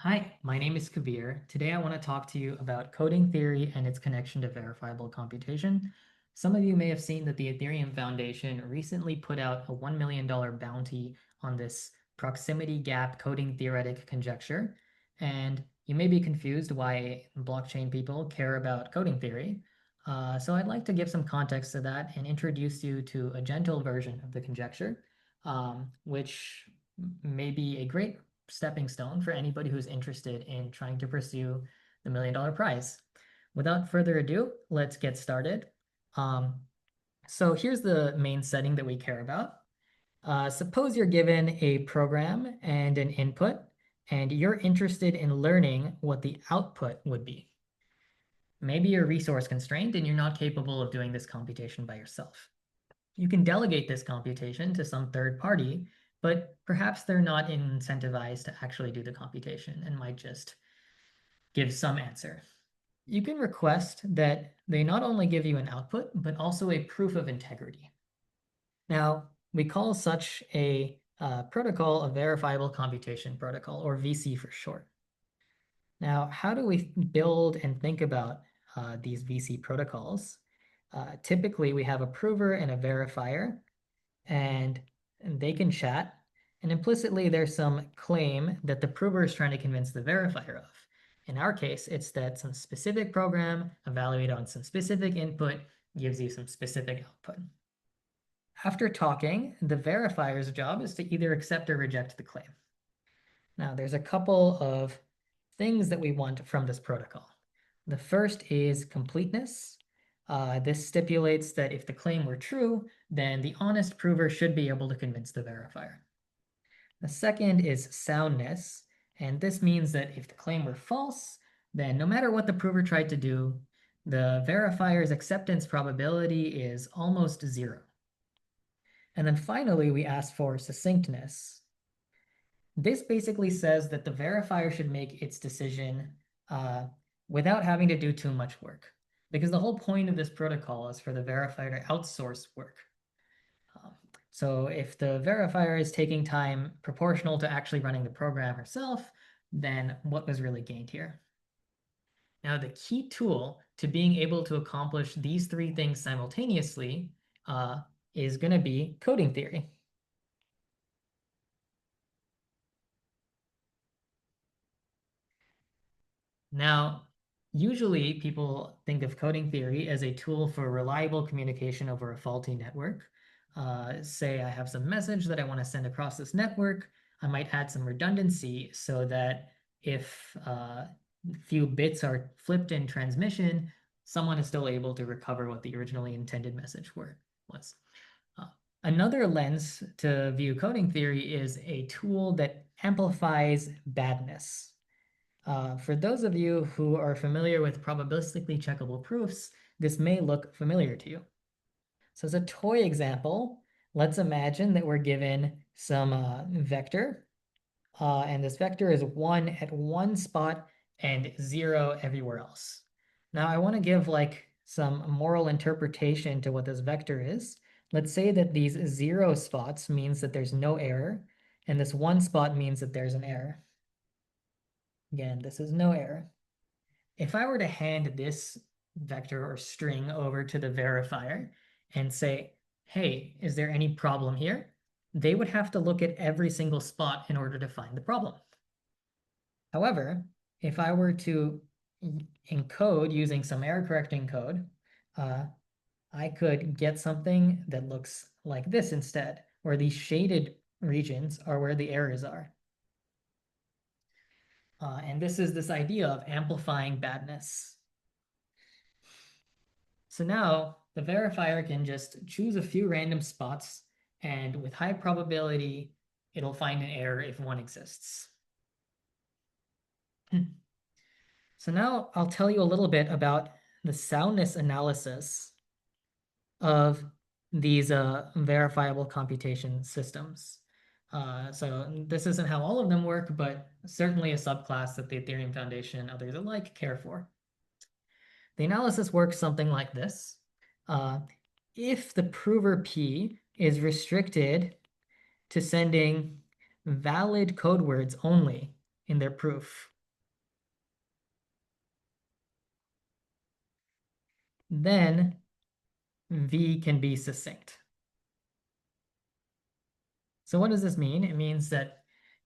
Hi, my name is Kabir. Today I want to talk to you about coding theory and its connection to verifiable computation. Some of you may have seen that the Ethereum Foundation recently put out a $1 million bounty on this proximity gap coding theoretic conjecture. And you may be confused why blockchain people care about coding theory. So I'd like to give some context to that and introduce you to a gentle version of the conjecture, which may be a great stepping stone for anybody who's interested in trying to pursue the $1 million prize. Without further ado, let's get started. So here's the main setting that we care about. Suppose you're given a program and an input, and you're interested in learning what the output would be. Maybe you're resource constrained and you're not capable of doing this computation by yourself. You can delegate this computation to some third party, but perhaps they're not incentivized to actually do the computation and might just give some answer. You can request that they not only give you an output, but also a proof of integrity. Now, we call such a protocol a Verifiable Computation Protocol, or VC for short. Now, how do we build and think about these VC protocols? Typically, we have a prover and a verifier, and they can chat. And implicitly, there's some claim that the prover is trying to convince the verifier of. In our case, it's that some specific program evaluated on some specific input gives you some specific output. After talking, the verifier's job is to either accept or reject the claim. Now, there's a couple of things that we want from this protocol. The first is completeness. This stipulates that if the claim were true, then the honest prover should be able to convince the verifier. The second is soundness, and this means that if the claim were false, then no matter what the prover tried to do, the verifier's acceptance probability is almost zero. And then finally, we ask for succinctness. This basically says that the verifier should make its decision without having to do too much work, because the whole point of this protocol is for the verifier to outsource work. So if the verifier is taking time proportional to actually running the program herself, then what was really gained here? Now, the key tool to being able to accomplish these three things simultaneously is going to be coding theory. Now, usually people think of coding theory as a tool for reliable communication over a faulty network. Say I have some message that I want to send across this network. I might add some redundancy so that if few bits are flipped in transmission, someone is still able to recover what the originally intended message was. Another lens to view coding theory is a tool that amplifies badness. For those of you who are familiar with probabilistically checkable proofs, this may look familiar to you. So as a toy example, let's imagine that we're given some vector, and this vector is 1 at one spot and 0 everywhere else. Now I want to give like some moral interpretation to what this vector is. Let's say that these 0 spots means that there's no error, and this 1 spot means that there's an error. Again, this is no error. If I were to hand this vector or string over to the verifier and say, hey, is there any problem here? They would have to look at every single spot in order to find the problem. However, if I were to encode using some error correcting code, I could get something that looks like this instead, where these shaded regions are where the errors are. And this is this idea of amplifying badness. So now the verifier can just choose a few random spots, and with high probability, it'll find an error if one exists. So now I'll tell you a little bit about the soundness analysis of these verifiable computation systems. So this isn't how all of them work, but certainly a subclass that the Ethereum Foundation and others alike care for. The analysis works something like this. If the prover P is restricted to sending valid code words only in their proof, then V can be succinct. So what does this mean? It means that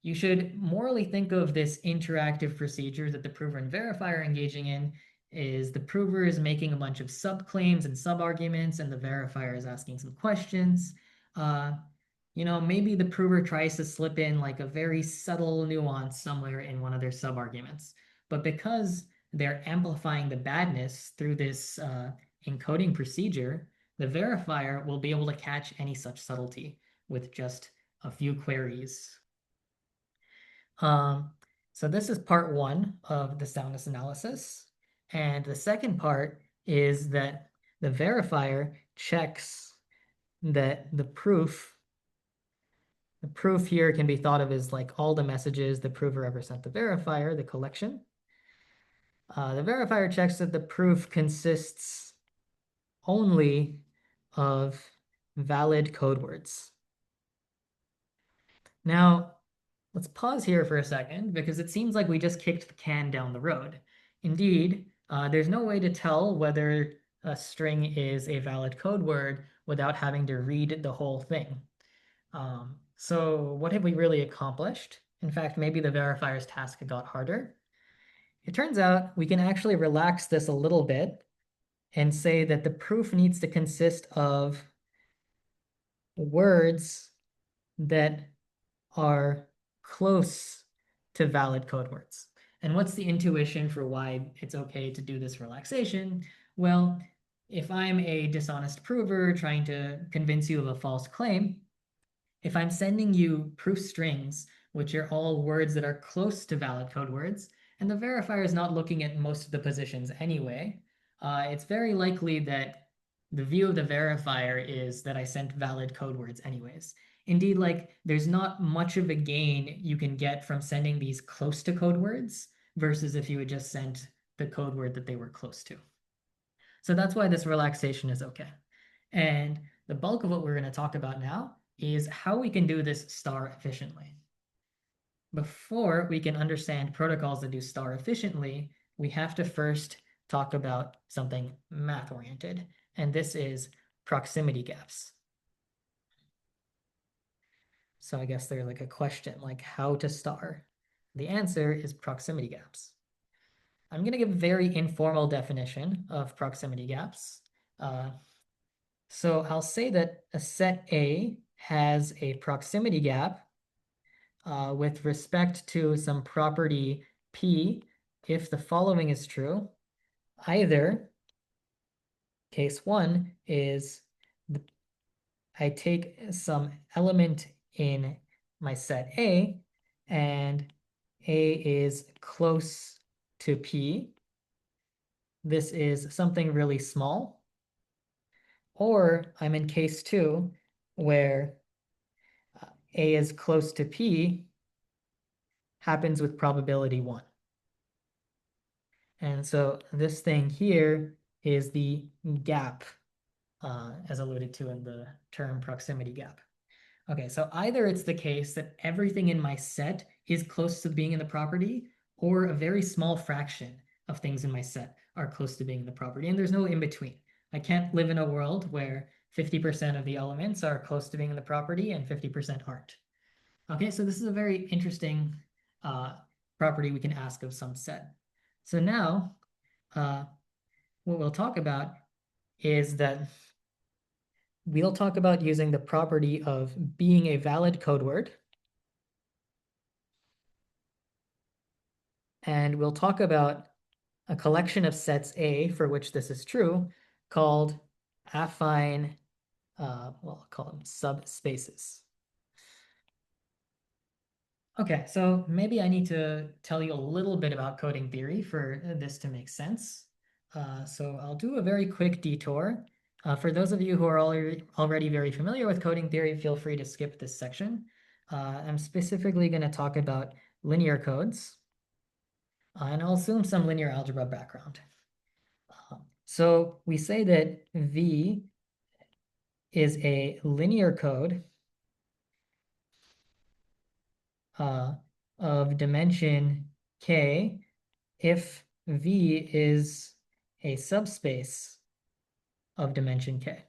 you should morally think of this interactive procedure that the prover and verifier are engaging in is the prover is making a bunch of subclaims and subarguments, and the verifier is asking some questions. Maybe the prover tries to slip in like a very subtle nuance somewhere in one of their subarguments. But because they're amplifying the badness through this encoding procedure, the verifier will be able to catch any such subtlety with just a few queries. So this is part one of the soundness analysis. And the second part is that the verifier checks that the proof here can be thought of as like all the messages the prover ever sent the verifier, the collection. The verifier checks that the proof consists only of valid code words. Now, let's pause here for a second because it seems like we just kicked the can down the road. Indeed, there's no way to tell whether a string is a valid code word without having to read the whole thing. So what have we really accomplished? In fact, maybe the verifier's task got harder. It turns out we can actually relax this a little bit and say that the proof needs to consist of words that are close to valid code words. And what's the intuition for why it's okay to do this relaxation? Well, if I'm a dishonest prover trying to convince you of a false claim, if I'm sending you proof strings, which are all words that are close to valid code words, and the verifier is not looking at most of the positions anyway, it's very likely that the view of the verifier is that I sent valid code words anyways. Indeed, like there's not much of a gain you can get from sending these close to code words versus if you had just sent the code word that they were close to. So that's why this relaxation is okay. And the bulk of what we're going to talk about now is how we can do this star efficiently. Before we can understand protocols that do star efficiently, we have to first talk about something math-oriented, and this is proximity gaps. So I guess there's like a question, like how to star. The answer is proximity gaps. I'm going to give a very informal definition of proximity gaps. So I'll say that a set A has a proximity gap with respect to some property P if the following is true. Either case one is I take some element in my set A and A is close to P. This is something really small. Or I'm in case two where A is close to P happens with probability 1. And so this thing here is the gap, as alluded to in the term proximity gap. Okay, so either it's the case that everything in my set is close to being in the property, or a very small fraction of things in my set are close to being in the property, and there's no in between. I can't live in a world where 50% of the elements are close to being in the property and 50% aren't. Okay, so this is a very interesting property we can ask of some set. So now, what we'll talk about is that we'll talk about using the property of being a valid code word. And we'll talk about a collection of sets A for which this is true called affine, well, I'll call them subspaces. Okay, so maybe I need to tell you a little bit about coding theory for this to make sense. So I'll do a very quick detour. For those of you who are already very familiar with coding theory, feel free to skip this section. I'm specifically going to talk about linear codes, and I'll assume some linear algebra background. So we say that V is a linear code of dimension k if V is a subspace of dimension k.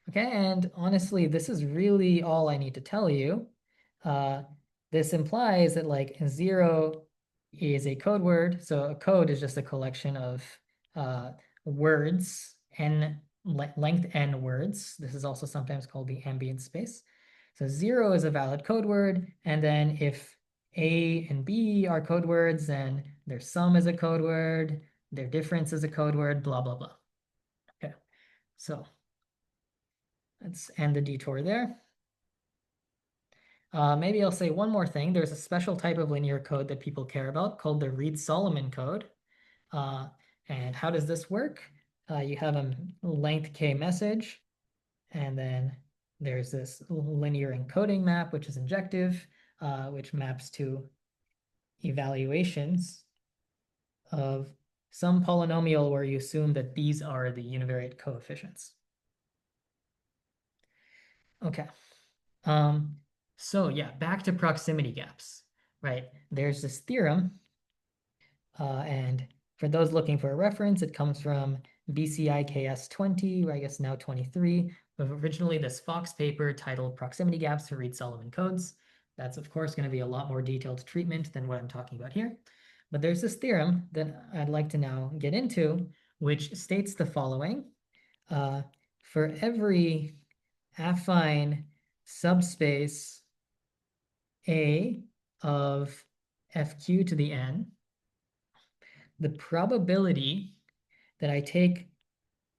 Okay, and honestly, this is really all I need to tell you. This implies that like 0 is a code word. So a code is just a collection of words, length n words. This is also sometimes called the ambient space. So 0 is a valid code word, and then if A and B are code words, then their sum is a code word, their difference is a code word, blah, blah, blah. Okay, so let's end the detour there. Maybe I'll say one more thing. There's a special type of linear code that people care about called the Reed-Solomon code. And how does this work? You have a length k message, and then there's this linear encoding map, which is injective, which maps to evaluations of some polynomial where you assume that these are the univariate coefficients. Okay. So yeah, back to proximity gaps, right? There's this theorem, and for those looking for a reference, it comes from BCIKS 20, or I guess now 23, of originally this Fox paper titled Proximity Gaps for Reed-Solomon Codes. That's of course going to be a lot more detailed treatment than what I'm talking about here. But there's this theorem that I'd like to now get into, which states the following. For every affine subspace A of fq to the n, the probability that I take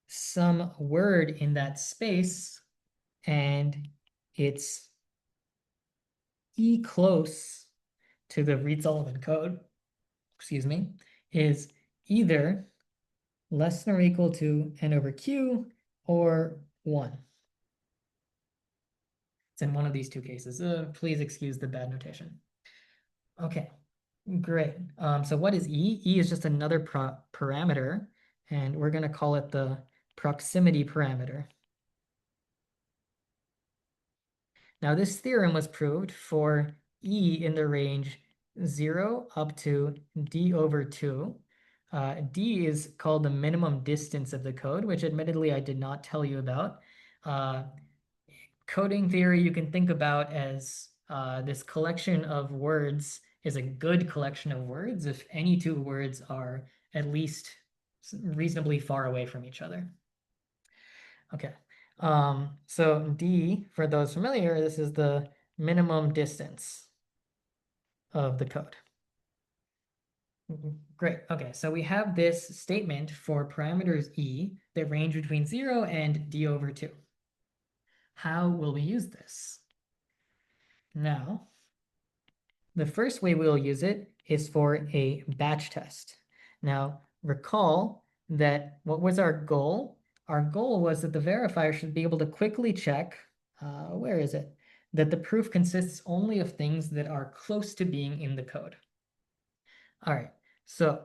some word in that space and it's E close to the Reed-Solomon code, excuse me, is either less than or equal to n over q or 1. It's in one of these two cases. Please excuse the bad notation. Okay, great. So what is E? E is just another parameter, and we're going to call it the proximity parameter. Now this theorem was proved for E in the range 0 up to d over 2. D is called the minimum distance of the code, which admittedly I did not tell you about. Coding theory you can think about as this collection of words is a good collection of words if any two words are at least reasonably far away from each other. Okay, so D, for those familiar, this is the minimum distance of the code. Great, okay, so we have this statement for parameters E that range between 0 and d over 2. How will we use this? Now, the first way we'll use it is for a batch test. Now, recall that what was our goal? Our goal was that the verifier should be able to quickly check, where is it? That the proof consists only of things that are close to being in the code. All right, so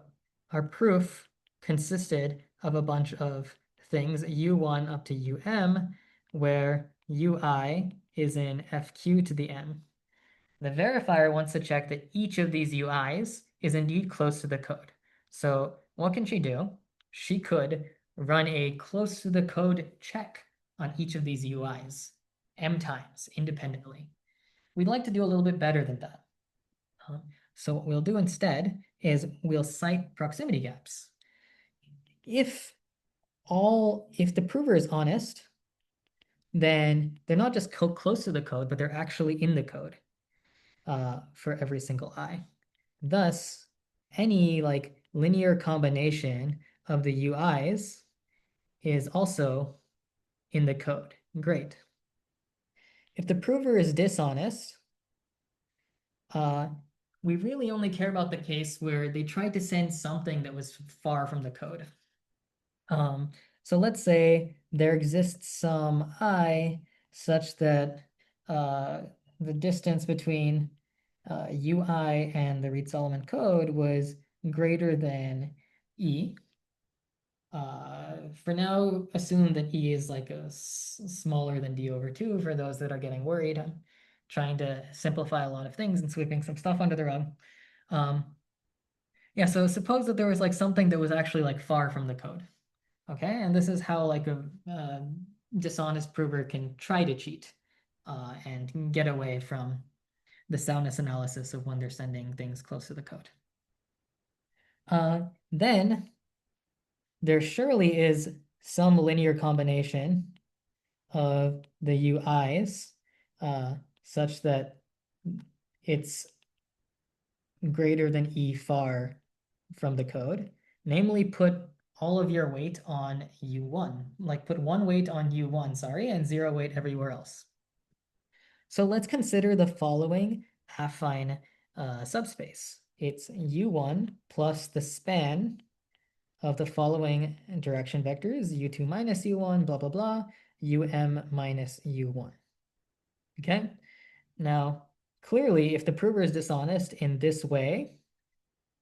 our proof consisted of a bunch of things, u1 up to um, where ui is in fq to the n. The verifier wants to check that each of these UIs is indeed close to the code. So what can she do? She could run a close to the code check on each of these UIs m times independently. We'd like to do a little bit better than that. So what we'll do instead is we'll cite proximity gaps. If the prover is honest, then they're not just close to the code, but they're actually in the code. For every single I. Thus, any like linear combination of the UIs is also in the code. Great. If the prover is dishonest, we really only care about the case where they tried to send something that was far from the code. So let's say there exists some I such that the distance between UI and the Reed-Solomon code was greater than E. For now, assume that E is like smaller than d over 2 for those that are getting worried. I'm trying to simplify a lot of things and sweeping some stuff under the rug. Yeah, so suppose that there was like something that was actually like far from the code. Okay, and this is how like a dishonest prover can try to cheat and get away from the soundness analysis of when they're sending things close to the code. Then there surely is some linear combination of the UIs such that it's greater than E far from the code. Namely, put all of your weight on U1. Like put one weight on U1, sorry, and 0 weight everywhere else. So let's consider the following affine subspace. It's U1 plus the span of the following direction vectors, U2 minus U1, blah, blah, blah, UM minus U1. Okay? Now, clearly, if the prover is dishonest in this way,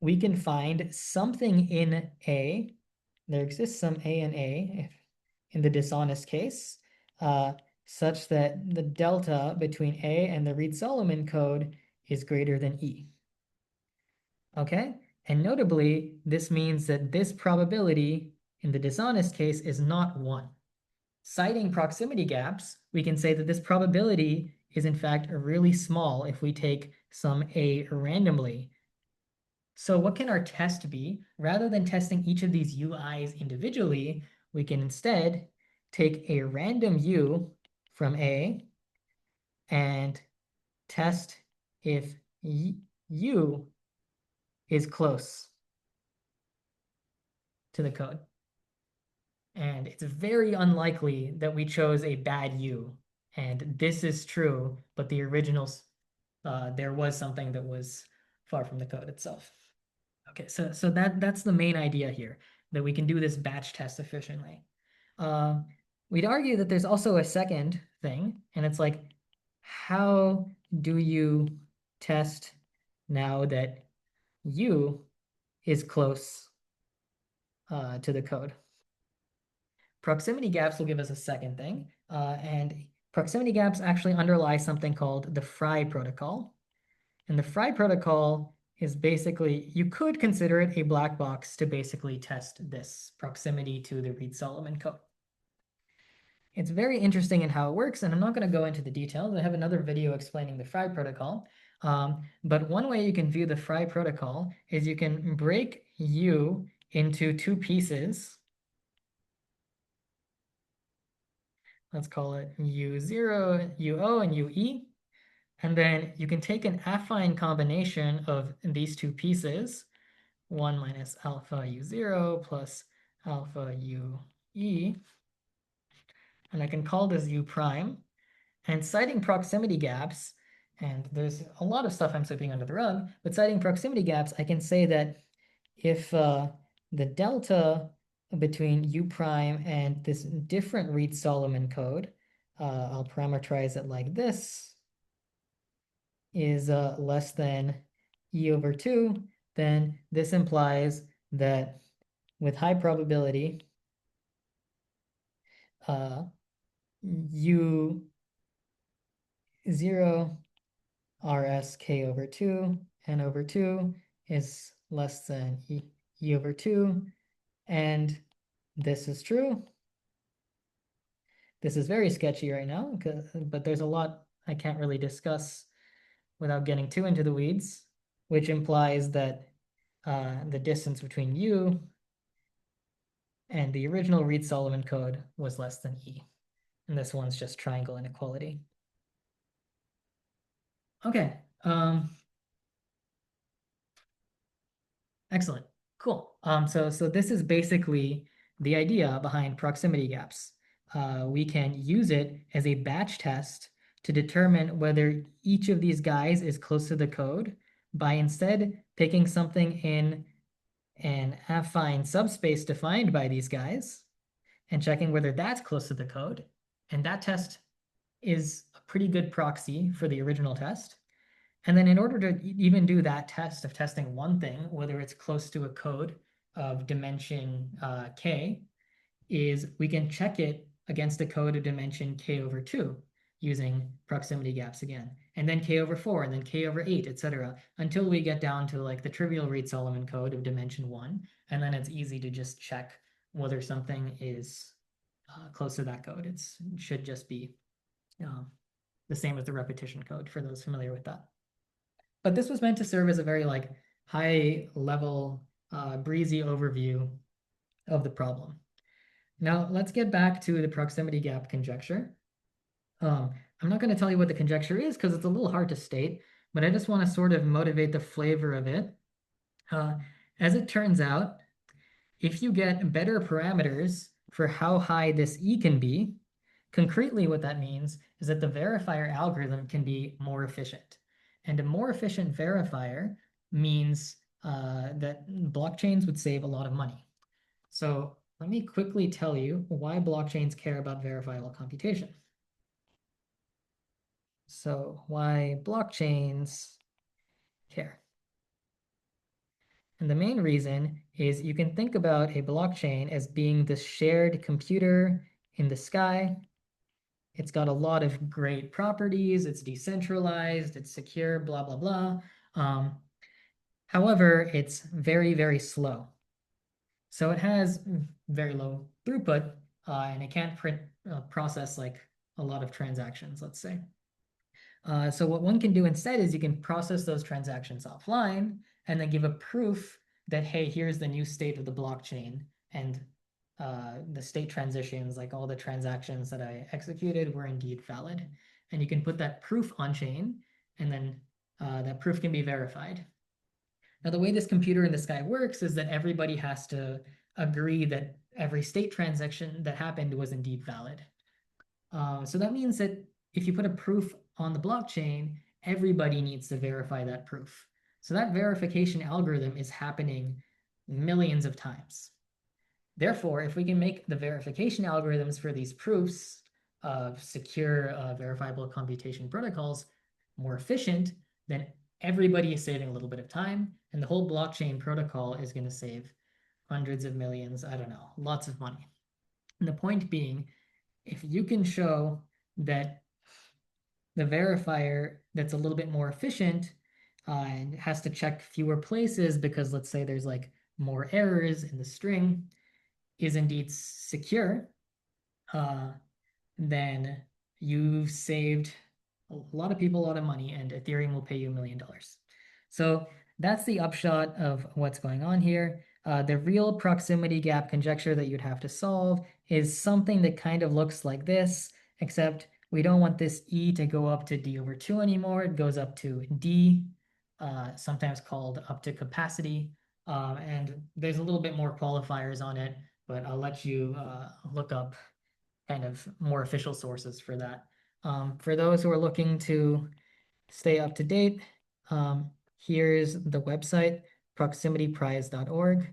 we can find something in A. There exists some A in A in the dishonest case, such that the delta between A and the Reed-Solomon code is greater than E. Okay? And notably, this means that this probability in the dishonest case is not 1. Citing proximity gaps, we can say that this probability is in fact really small if we take some A randomly. So what can our test be? Rather than testing each of these UIs individually, we can instead take a random U from A and test if U is close to the code. And it's very unlikely that we chose a bad U. And this is true, but the originals, there was something that was far from the code itself. Okay, so that's the main idea here, that we can do this batch test efficiently. We'd argue that there's also a second thing, and it's like, how do you test now that U is close to the code? Proximity gaps will give us a second thing, and proximity gaps actually underlie something called the Fry protocol. And the Fry protocol is basically, you could consider it a black box to basically test this proximity to the Reed-Solomon code. It's very interesting in how it works, and I'm not going to go into the details. I have another video explaining the Fry protocol. But one way you can view the Fry protocol is you can break U into two pieces. Let's call it U0, UO, and UE. And then you can take an affine combination of these two pieces, 1 minus alpha U0 plus alpha UE. And I can call this U prime. And citing proximity gaps, and there's a lot of stuff I'm sweeping under the rug, but citing proximity gaps, I can say that if the delta between U prime and this different Reed-Solomon code, I'll parameterize it like this, is less than E over 2, then this implies that with high probability, U0 rs k over 2 n over 2 is less than E over 2, and this is true. This is very sketchy right now, but there's a lot I can't really discuss without getting too into the weeds, which implies that the distance between U and the original Reed-Solomon code was less than E. And this one's just triangle inequality. Okay. Excellent. Cool. So this is basically the idea behind proximity gaps. We can use it as a batch test to determine whether each of these guys is close to the code by instead picking something in an affine subspace defined by these guys and checking whether that's close to the code. And that test is a pretty good proxy for the original test. And then in order to even do that test of testing one thing, whether it's close to a code of dimension k, is we can check it against a code of dimension k over 2 using proximity gaps again, and then k over 4, and then k over 8, etc., until we get down to like the trivial Reed-Solomon code of dimension 1, and then it's easy to just check whether something is close to that code. It should just be the same as the repetition code for those familiar with that. But this was meant to serve as a very like high level, breezy overview of the problem. Now let's get back to the proximity gap conjecture. I'm not going to tell you what the conjecture is because it's a little hard to state, but I just want to sort of motivate the flavor of it. As it turns out, if you get better parameters for how high this E can be, concretely what that means is that the verifier algorithm can be more efficient. And a more efficient verifier means that blockchains would save a lot of money. So let me quickly tell you why blockchains care about verifiable computation. So why blockchains care. And the main reason is you can think about a blockchain as being this shared computer in the sky. It's got a lot of great properties. It's decentralized. It's secure, blah, blah, blah. However, it's very, very slow. So it has very low throughput, and it can't process like a lot of transactions, let's say. So what one can do instead is you can process those transactions offline and then give a proof that, hey, here's the new state of the blockchain, and the state transitions, like all the transactions that I executed, were indeed valid. And you can put that proof on chain, and then that proof can be verified. Now, the way this computer in the sky works is that everybody has to agree that every state transaction that happened was indeed valid. So that means that if you put a proof on the blockchain, everybody needs to verify that proof. So that verification algorithm is happening millions of times. Therefore, if we can make the verification algorithms for these proofs of secure verifiable computation protocols more efficient, then everybody is saving a little bit of time, and the whole blockchain protocol is going to save hundreds of millions, I don't know, lots of money. And the point being, if you can show that the verifier that's a little bit more efficient and has to check fewer places because let's say there's like more errors in the string, is indeed secure, then you've saved a lot of people a lot of money, and Ethereum will pay you $1 million. So that's the upshot of what's going on here. The real proximity gap conjecture that you'd have to solve is something that kind of looks like this, except we don't want this E to go up to D over 2 anymore. It goes up to D, sometimes called up to capacity. And there's a little bit more qualifiers on it, but I'll let you look up kind of more official sources for that. For those who are looking to stay up to date, here's the website, proximityprize.org.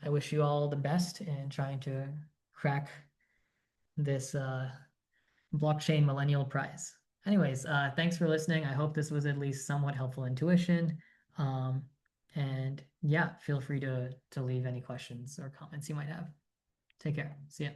I wish you all the best in trying to crack this blockchain millennial prize. Anyways, thanks for listening. I hope this was at least somewhat helpful intuition. And yeah, feel free to leave any questions or comments you might have. Take care. See ya.